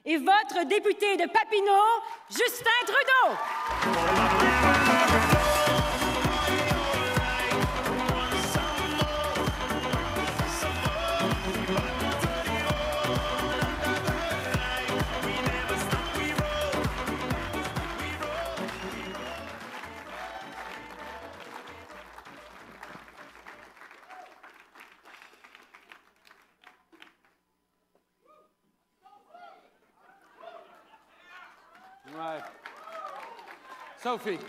et votre député de Papineau, Justin Trudeau. Right. Sophie,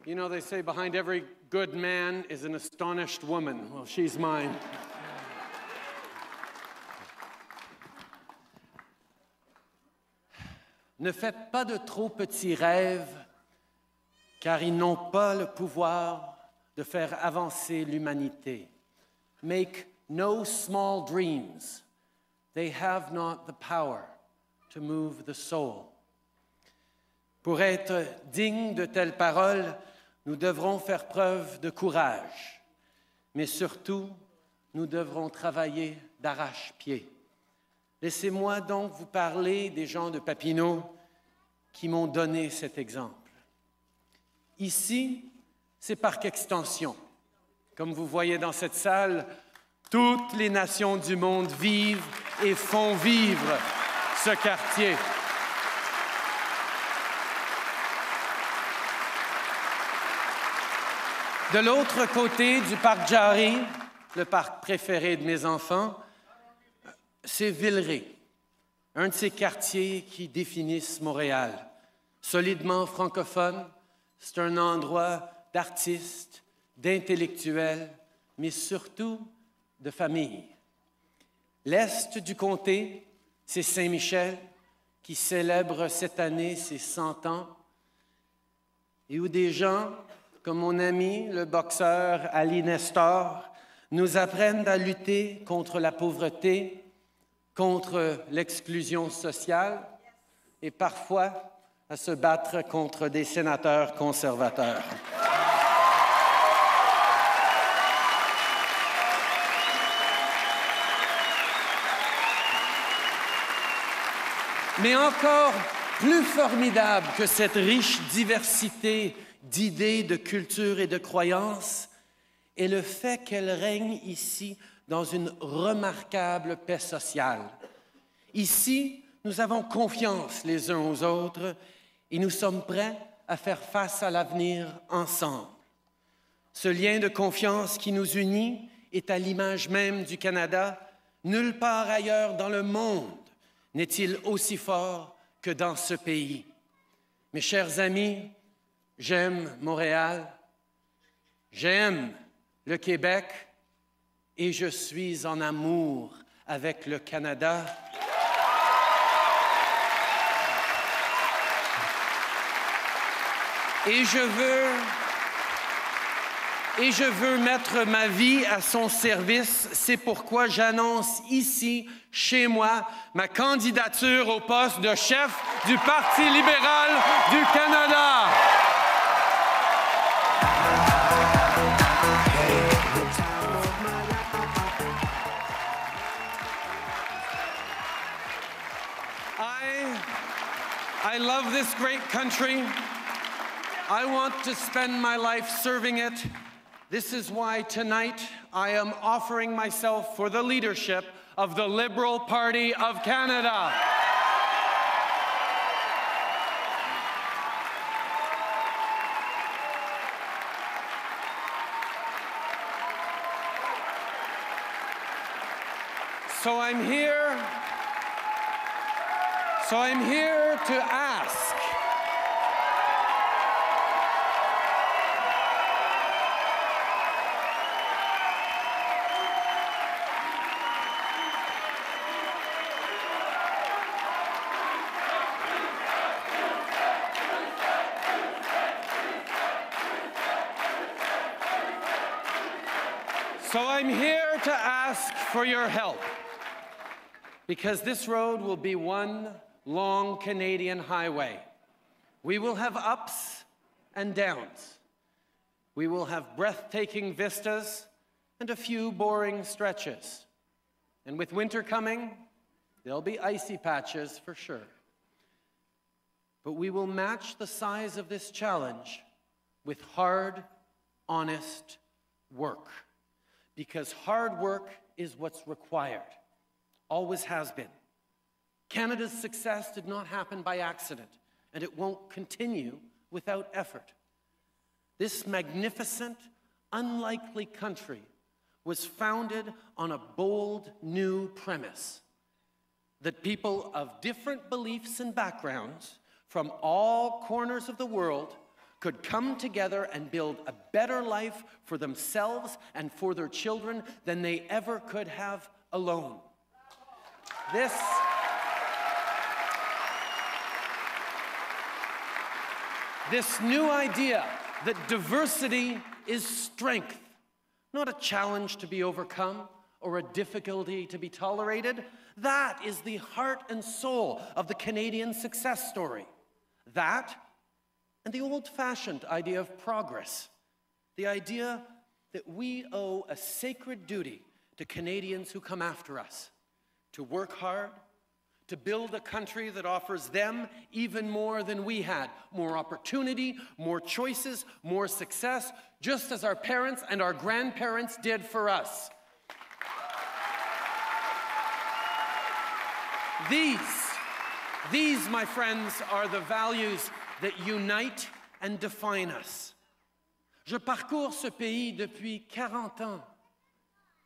you know they say behind every good man is an astonished woman. Well, she's mine. Ne faites pas de trop petits rêves, car ils n'ont pas le pouvoir de faire avancer l'humanité. Make no small dreams. They have not the power to move the soul. Pour être dignes de telles paroles, nous devrons faire preuve de courage, mais surtout, nous devrons travailler d'arrache-pied. Laissez-moi donc vous parler des gens de Papineau qui m'ont donné cet exemple. Ici, c'est Parc Extension. Comme vous voyez dans cette salle, toutes les nations du monde vivent et font vivre ce quartier. De l'autre côté du parc Jarry, le parc préféré de mes enfants, c'est Villeray, un de ces quartiers qui définissent Montréal. Solidement francophone, c'est un endroit d'artistes, d'intellectuels, mais surtout de famille. L'est du comté, c'est Saint-Michel, qui célèbre cette année ses 100 ans, et où des gens, comme mon ami, le boxeur Ali Nestor, nous apprennent à lutter contre la pauvreté, contre l'exclusion sociale et parfois à se battre contre des sénateurs conservateurs. Mais encore plus formidable que cette riche diversité d'idées, de cultures et de croyances est le fait qu'elle règne ici dans une remarquable paix sociale. Ici, nous avons confiance les uns aux autres et nous sommes prêts à faire face à l'avenir ensemble. Ce lien de confiance qui nous unit est à l'image même du Canada. Nulle part ailleurs dans le monde n'est-il aussi fort que dans ce pays. Mes chers amis, j'aime Montréal, j'aime le Québec et je suis en amour avec le Canada. Et je veux mettre ma vie à son service. C'est pourquoi j'annonce ici, chez moi, ma candidature au poste de chef du Parti libéral du Canada. I love this great country. I want to spend my life serving it. This is why tonight I am offering myself for the leadership of the Liberal Party of Canada. So I'm here to ask. So I'm here to ask for your help, because this road will be one long Canadian highway. We will have ups and downs. We will have breathtaking vistas and a few boring stretches. And with winter coming, There'll be icy patches for sure. But we will match the size of this challenge with hard, honest work. Because hard work is what's required. Always has been. Canada's success did not happen by accident, and it won't continue without effort. This magnificent, unlikely country was founded on a bold new premise that people of different beliefs and backgrounds from all corners of the world could come together and build a better life for themselves and for their children than they ever could have alone. This new idea that diversity is strength, not a challenge to be overcome or a difficulty to be tolerated, that is the heart and soul of the Canadian success story. That and the old-fashioned idea of progress, the idea that we owe a sacred duty to Canadians who come after us, to work hard, to build a country that offers them even more than we had, more opportunity, more choices, more success, just as our parents and our grandparents did for us. These, my friends, are the values that unite and define us. Je parcours ce pays depuis 40 ans.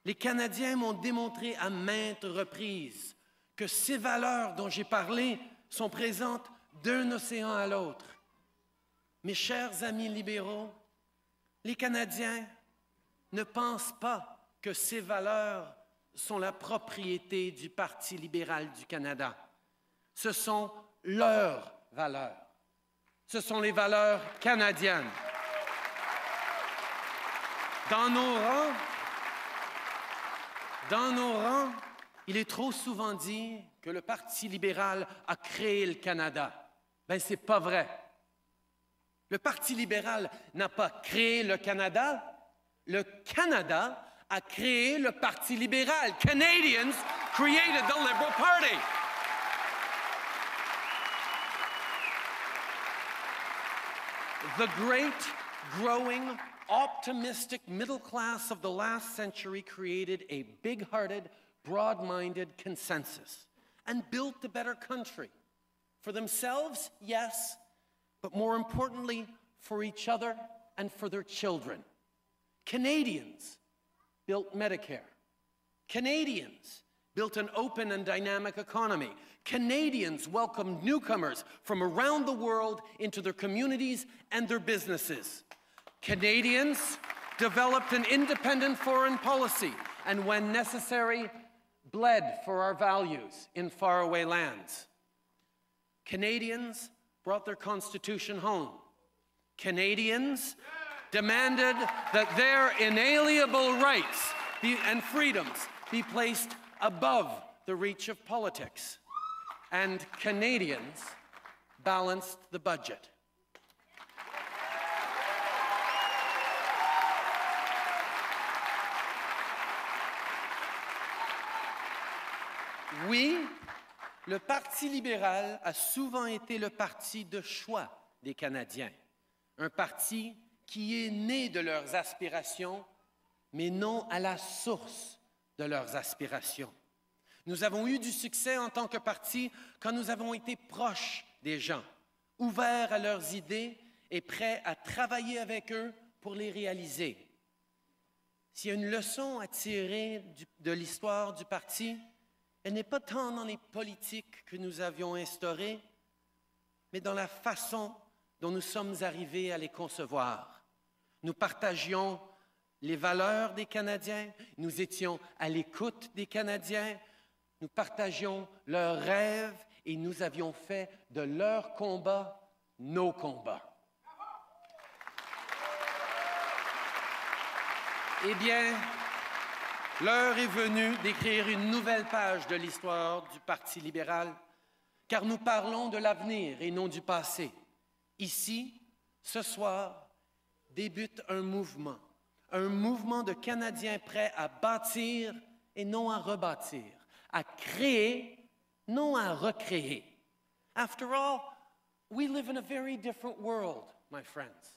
Les Canadiens m'ont démontré à maintes reprises que ces valeurs dont j'ai parlé sont présentes d'un océan à l'autre. Mes chers amis libéraux, les Canadiens ne pensent pas que ces valeurs sont la propriété du Parti libéral du Canada. Ce sont leurs valeurs. Ce sont les valeurs canadiennes. Dans nos rangs, il est trop souvent dit que le Parti libéral a créé le Canada. Ben, c'est pas vrai. Le Parti libéral n'a pas créé le Canada. Le Canada a créé le Parti libéral. Canadians created the Liberal Party. The great, growing, optimistic middle class of the last century created a big-hearted, broad-minded consensus and built a better country. For themselves, yes, but more importantly, for each other and for their children. Canadians built Medicare. Canadians built an open and dynamic economy. Canadians welcomed newcomers from around the world into their communities and their businesses. Canadians developed an independent foreign policy and, when necessary, bled for our values in faraway lands. Canadians brought their Constitution home. Canadians demanded that their inalienable rights and freedoms be placed above the reach of politics. And Canadians balanced the budget. Oui, le Parti libéral a souvent été le parti de choix des Canadiens. Un parti qui est né de leurs aspirations, mais non à la source de leurs aspirations. Nous avons eu du succès en tant que parti quand nous avons été proches des gens, ouverts à leurs idées et prêts à travailler avec eux pour les réaliser. S'il y a une leçon à tirer de l'histoire du parti, elle n'est pas tant dans les politiques que nous avions instaurées, mais dans la façon dont nous sommes arrivés à les concevoir. Nous partagions les valeurs des Canadiens, nous étions à l'écoute des Canadiens, nous partagions leurs rêves et nous avions fait de leurs combats nos combats. Eh bien, l'heure est venue d'écrire une nouvelle page de l'histoire du Parti libéral, car nous parlons de l'avenir et non du passé. Ici, ce soir, débute un mouvement de Canadiens prêts à bâtir et non à rebâtir, à créer non à recréer. After all, we live in a very different world, my friends.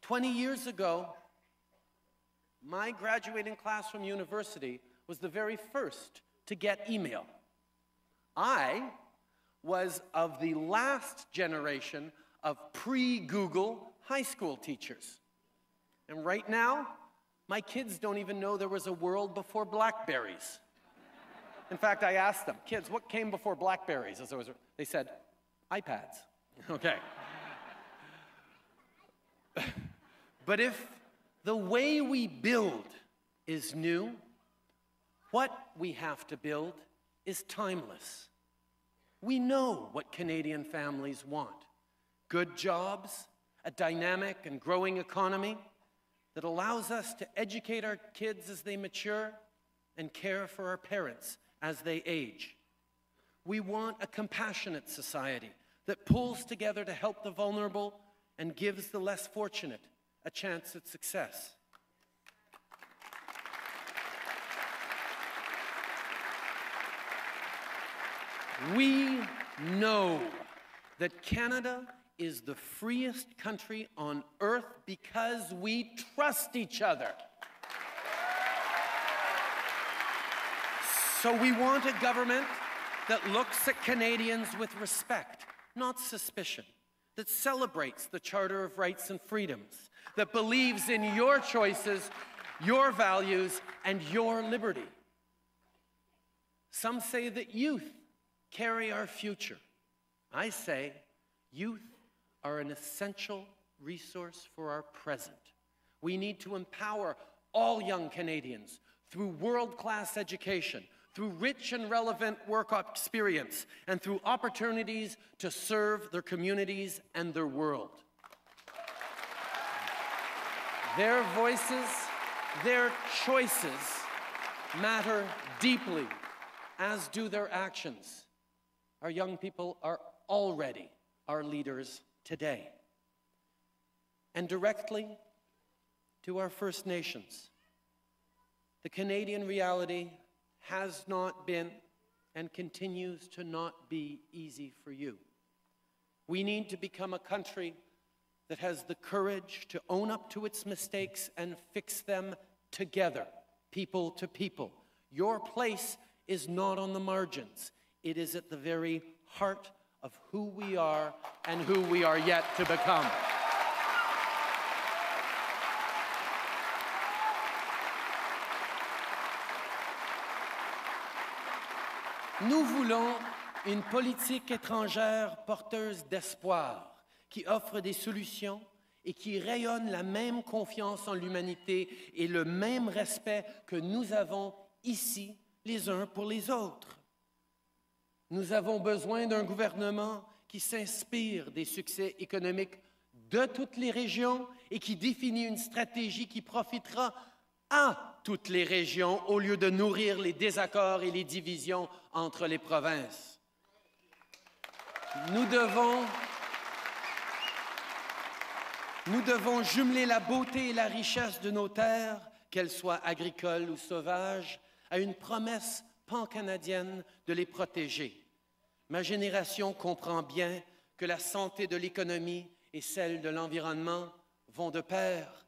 20 years ago, my graduating class from university was the very first to get email. I was of the last generation of pre-Google high school teachers. And right now, my kids don't even know there was a world before BlackBerries. In fact, I asked them, kids, what came before BlackBerries? They said, iPads. Okay. But if the way we build is new, what we have to build is timeless. We know what Canadian families want. Good jobs, a dynamic and growing economy that allows us to educate our kids as they mature and care for our parents as they age. We want a compassionate society that pulls together to help the vulnerable and gives the less fortunate a chance at success. We know that Canada is the freest country on earth because we trust each other. So we want a government that looks at Canadians with respect, not suspicion, that celebrates the Charter of Rights and Freedoms, that believes in your choices, your values, and your liberty. Some say that youth carry our future. I say youth are an essential resource for our present. We need to empower all young Canadians through world-class education, through rich and relevant work experience, and through opportunities to serve their communities and their world. Their voices, their choices matter deeply, as do their actions. Our young people are already our leaders today. And directly to our First Nations, the Canadian reality has not been and continues to not be easy for you. We need to become a country that has the courage to own up to its mistakes and fix them together, people to people. Your place is not on the margins. It is at the very heart of who we are and who we are yet to become. Nous voulons une politique étrangère porteuse d'espoir, qui offre des solutions et qui rayonne la même confiance en l'humanité et le même respect que nous avons ici les uns pour les autres. Nous avons besoin d'un gouvernement qui s'inspire des succès économiques de toutes les régions et qui définit une stratégie qui profitera à toutes les régions au lieu de nourrir les désaccords et les divisions entre les provinces. Nous devons jumeler la beauté et la richesse de nos terres, qu'elles soient agricoles ou sauvages, à une promesse pan-canadienne de les protéger. Ma génération comprend bien que la santé de l'économie et celle de l'environnement vont de pair.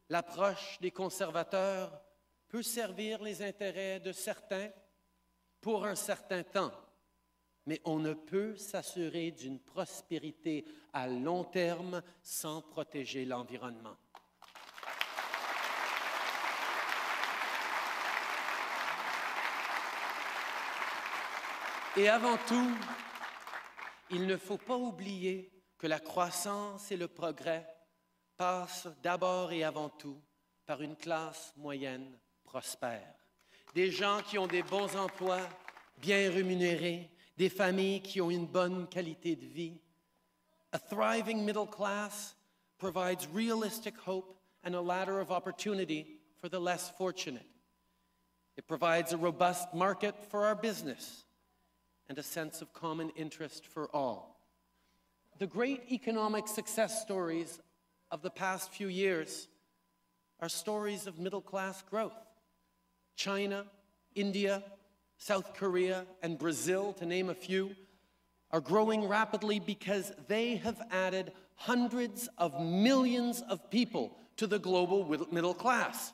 L'approche des conservateurs peut servir les intérêts de certains pour un certain temps, mais on ne peut s'assurer d'une prospérité à long terme sans protéger l'environnement. Et avant tout, il ne faut pas oublier que la croissance et le progrès passent d'abord et avant tout par une classe moyenne prospère. Des gens qui ont des bons emplois, bien rémunérés, des familles qui ont une bonne qualité de vie. A thriving middle class provides realistic hope and a ladder of opportunity for the less fortunate. It provides a robust market for our business and a sense of common interest for all. The great economic success stories of the past few years are stories of middle-class growth. China, India, South Korea, and Brazil, to name a few, are growing rapidly because they have added hundreds of millions of people to the global middle class.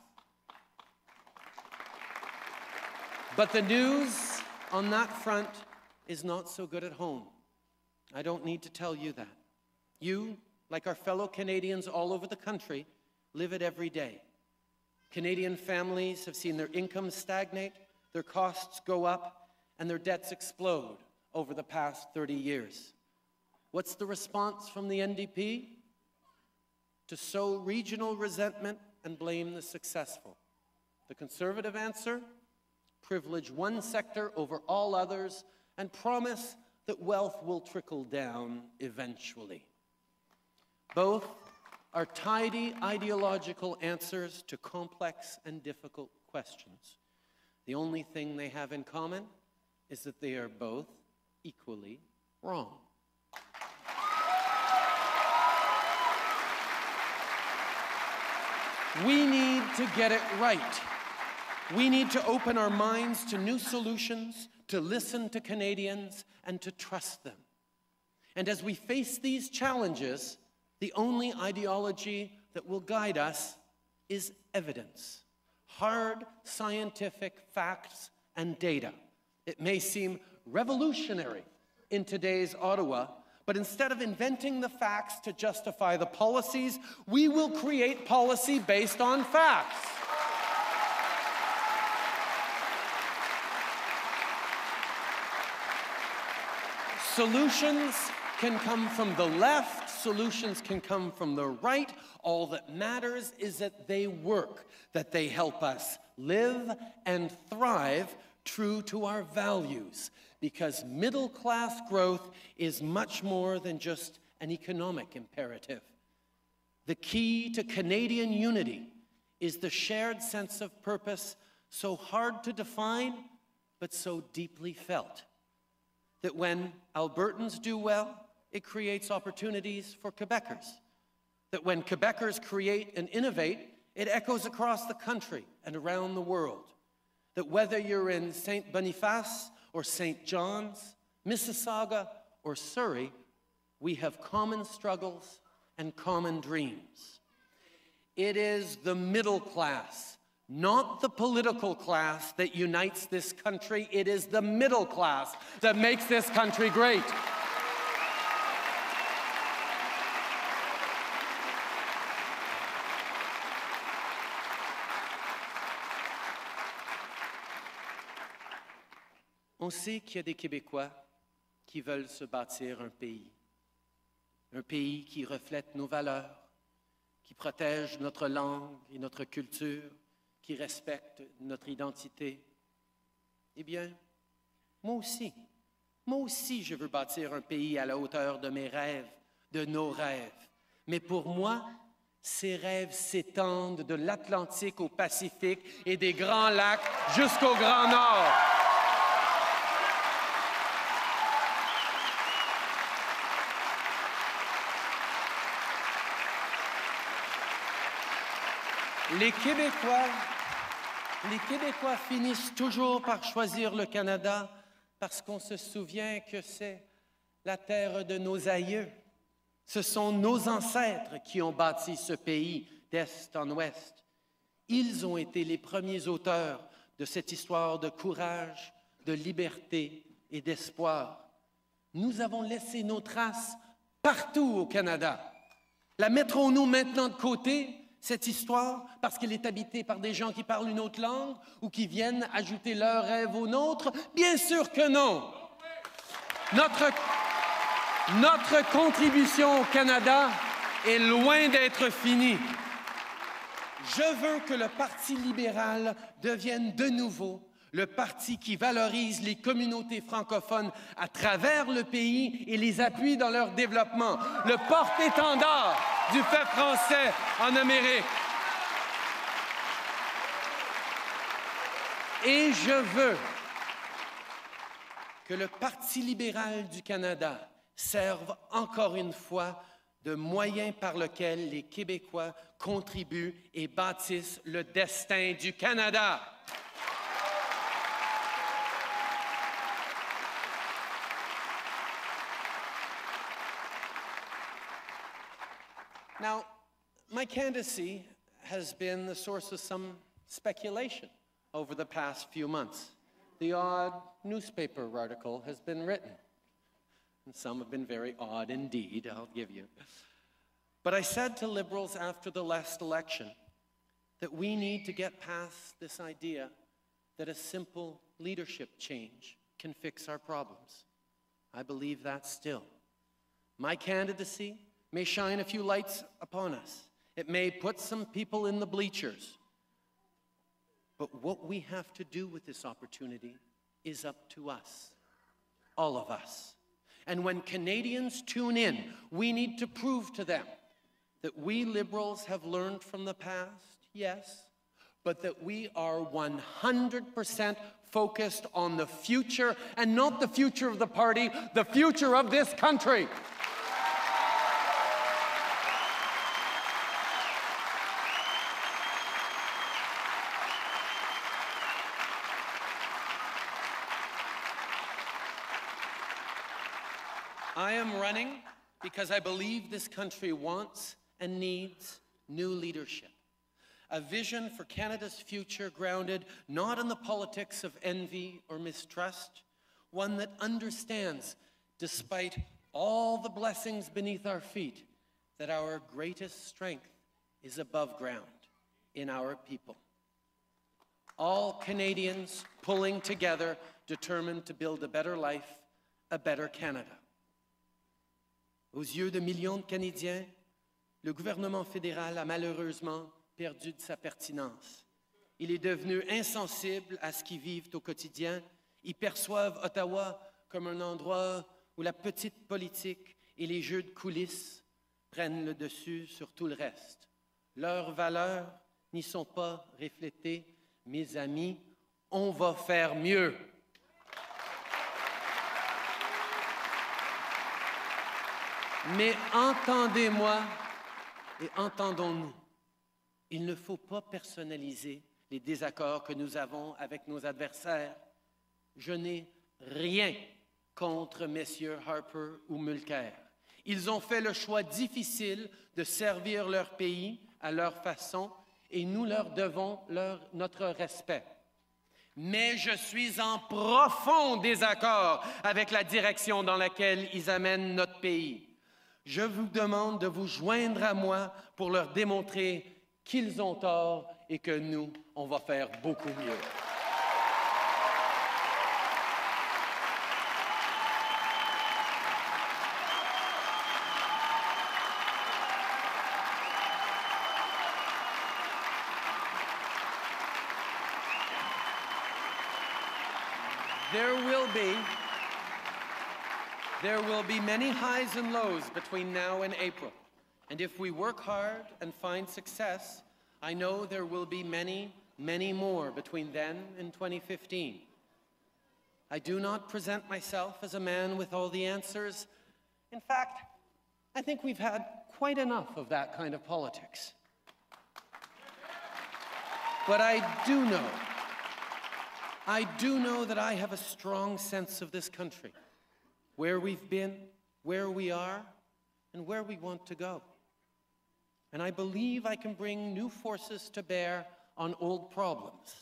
But the news on that front is not so good at home. I don't need to tell you that. You, like our fellow Canadians all over the country, live it every day. Canadian families have seen their incomes stagnate, their costs go up, and their debts explode over the past 30 years. What's the response from the NDP? To sow regional resentment and blame the successful. The Conservative answer? Privilege one sector over all others and promise that wealth will trickle down eventually. Both are tidy ideological answers to complex and difficult questions. The only thing they have in common is that they are both equally wrong. We need to get it right. We need to open our minds to new solutions, to listen to Canadians, and to trust them. And as we face these challenges, the only ideology that will guide us is evidence. Hard scientific facts and data. It may seem revolutionary in today's Ottawa, but instead of inventing the facts to justify the policies, we will create policy based on facts. Solutions can come from the left, solutions can come from the right. All that matters is that they work, that they help us live and thrive true to our values, because middle-class growth is much more than just an economic imperative. The key to Canadian unity is the shared sense of purpose, so hard to define, but so deeply felt, that when Albertans do well, it creates opportunities for Quebecers. That when Quebecers create and innovate, it echoes across the country and around the world. That whether you're in St. Boniface or St. John's, Mississauga or Surrey, we have common struggles and common dreams. It is the middle class, not the political class, that unites this country. It is the middle class that makes this country great. On sait qu'il y a des Québécois qui veulent se bâtir un pays qui reflète nos valeurs, qui protège notre langue et notre culture, qui respecte notre identité. Eh bien, moi aussi je veux bâtir un pays à la hauteur de mes rêves, de nos rêves. Mais pour moi, ces rêves s'étendent de l'Atlantique au Pacifique et des Grands Lacs jusqu'au Grand Nord. Les Québécois finissent toujours par choisir le Canada parce qu'on se souvient que c'est la terre de nos aïeux. Ce sont nos ancêtres qui ont bâti ce pays d'est en ouest. Ils ont été les premiers auteurs de cette histoire de courage, de liberté et d'espoir. Nous avons laissé nos traces partout au Canada. La mettrons-nous maintenant de côté, cette histoire, parce qu'elle est habitée par des gens qui parlent une autre langue ou qui viennent ajouter leurs rêves aux nôtres? Bien sûr que non. Notre contribution au Canada est loin d'être finie. Je veux que le Parti libéral devienne de nouveau le parti qui valorise les communautés francophones à travers le pays et les appuie dans leur développement. Le porte-étendard du peuple français en Amérique. Et je veux que le Parti libéral du Canada serve encore une fois de moyen par lequel les Québécois contribuent et bâtissent le destin du Canada. Now, my candidacy has been the source of some speculation over the past few months. The odd newspaper article has been written, and some have been very odd indeed, I'll give you. But I said to Liberals after the last election that we need to get past this idea that a simple leadership change can fix our problems. I believe that still. My candidacy may shine a few lights upon us. It may put some people in the bleachers. But what we have to do with this opportunity is up to us, all of us. And when Canadians tune in, we need to prove to them that we Liberals have learned from the past, yes, but that we are 100% focused on the future, and not the future of the party, the future of this country. I am running because I believe this country wants and needs new leadership. A vision for Canada's future grounded not in the politics of envy or mistrust, one that understands, despite all the blessings beneath our feet, that our greatest strength is above ground, in our people. All Canadians pulling together, determined to build a better life, a better Canada. Aux yeux de millions de Canadiens, le gouvernement fédéral a malheureusement perdu de sa pertinence. Il est devenu insensible à ce qu'ils vivent au quotidien. Ils perçoivent Ottawa comme un endroit où la petite politique et les jeux de coulisses prennent le dessus sur tout le reste. Leurs valeurs n'y sont pas reflétées. Mes amis, on va faire mieux. Mais entendez-moi et entendons-nous. Il ne faut pas personnaliser les désaccords que nous avons avec nos adversaires. Je n'ai rien contre messieurs Harper ou Mulcair. Ils ont fait le choix difficile de servir leur pays à leur façon et nous leur devons notre respect. Mais je suis en profond désaccord avec la direction dans laquelle ils amènent notre pays. Je vous demande de vous joindre à moi pour leur démontrer qu'ils ont tort et que nous, on va faire beaucoup mieux. There will be many highs and lows between now and April. And if we work hard and find success, I know there will be many, many more between then and 2015. I do not present myself as a man with all the answers. In fact, I think we've had quite enough of that kind of politics. But I do know that I have a strong sense of this country, where we've been, where we are, and where we want to go. And I believe I can bring new forces to bear on old problems.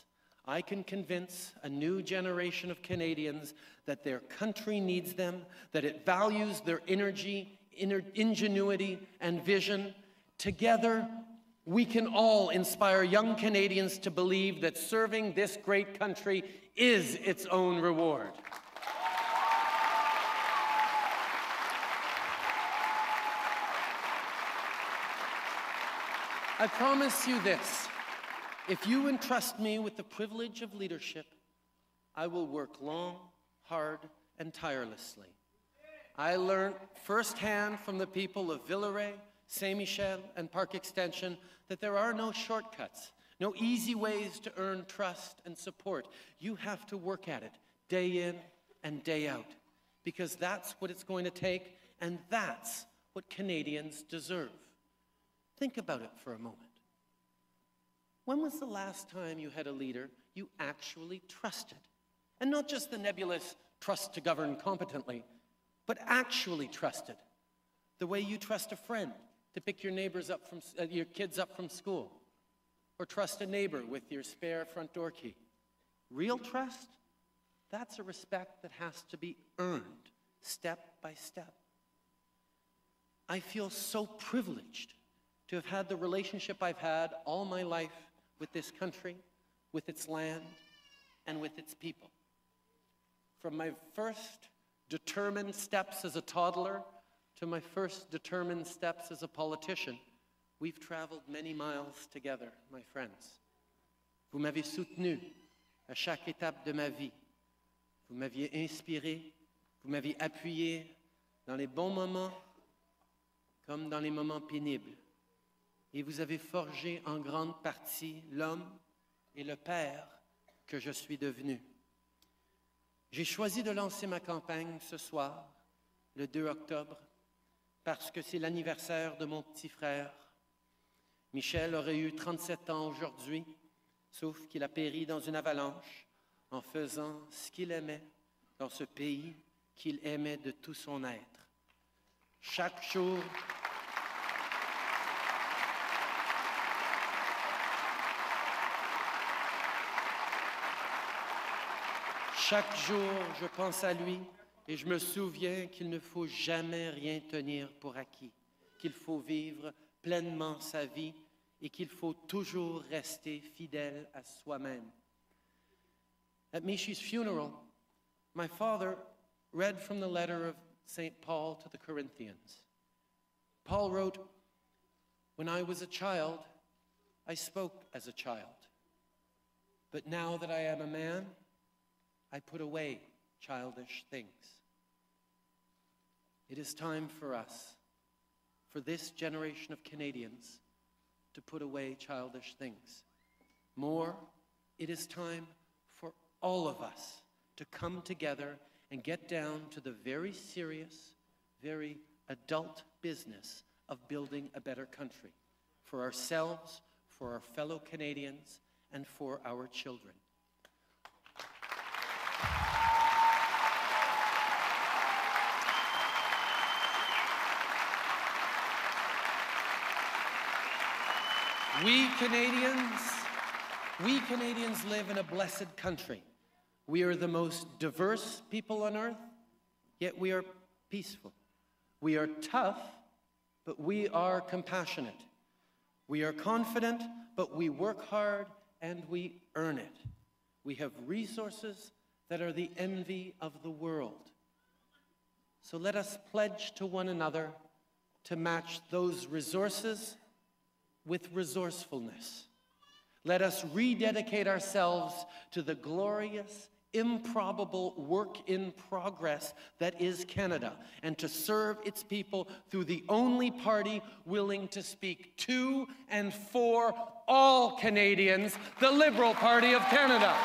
I can convince a new generation of Canadians that their country needs them, that it values their energy, ingenuity, and vision. Together, we can all inspire young Canadians to believe that serving this great country is its own reward. I promise you this, if you entrust me with the privilege of leadership, I will work long, hard, and tirelessly. I learned firsthand from the people of Villeray, Saint-Michel, and Park Extension that there are no shortcuts, no easy ways to earn trust and support. You have to work at it day in and day out, because that's what it's going to take, and that's what Canadians deserve. Think about it for a moment. When was the last time you had a leader you actually trusted? And not just the nebulous trust to govern competently, but actually trusted, the way you trust a friend to pick your your kids up from school, or trust a neighbor with your spare front door key. Real trust, that's a respect that has to be earned step by step. I feel so privileged to have had the relationship I've had all my life with this country, with its land, and with its people. From my first determined steps as a toddler to my first determined steps as a politician, we've traveled many miles together, my friends. Vous m'avez soutenu à chaque étape de ma vie. Vous m'aviez inspiré, vous m'aviez appuyé dans les bons moments comme dans les moments pénibles. Et vous avez forgé en grande partie l'homme et le père que je suis devenu. J'ai choisi de lancer ma campagne ce soir, le 2 octobre, parce que c'est l'anniversaire de mon petit frère. Michel aurait eu 37 ans aujourd'hui, sauf qu'il a péri dans une avalanche en faisant ce qu'il aimait dans ce pays qu'il aimait de tout son être. Chaque jour, je pense à lui et je me souviens qu'il ne faut jamais rien tenir pour acquis, qu'il faut vivre pleinement sa vie et qu'il faut toujours rester fidèle à soi-même. At Mishi's funeral, my father read from the letter of St. Paul to the Corinthians. Paul wrote, "When I was a child, I spoke as a child. But now that I am a man, I put away childish things." It is time for us, for this generation of Canadians, to put away childish things. More, it is time for all of us to come together and get down to the very serious, very adult business of building a better country for ourselves, for our fellow Canadians, and for our children. We Canadians live in a blessed country. We are the most diverse people on earth, yet we are peaceful. We are tough, but we are compassionate. We are confident, but we work hard and we earn it. We have resources that are the envy of the world. So let us pledge to one another to match those resources with resourcefulness. Let us rededicate ourselves to the glorious, improbable work in progress that is Canada, and to serve its people through the only party willing to speak to and for all Canadians, the Liberal Party of Canada.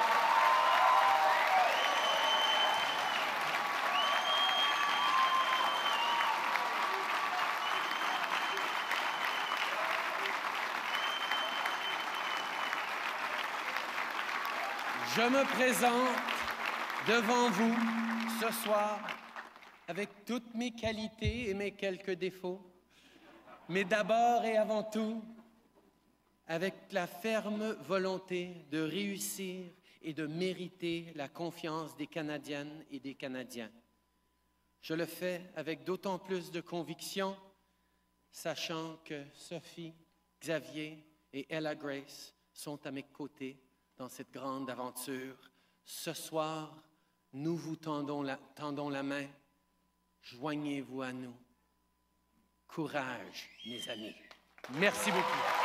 Je me présente devant vous ce soir avec toutes mes qualités et mes quelques défauts, mais d'abord et avant tout avec la ferme volonté de réussir et de mériter la confiance des Canadiennes et des Canadiens. Je le fais avec d'autant plus de conviction, sachant que Sophie, Xavier et Ella Grace sont à mes côtés dans cette grande aventure. Ce soir, nous vous tendons la main. Joignez-vous à nous. Courage, mes amis. Merci beaucoup.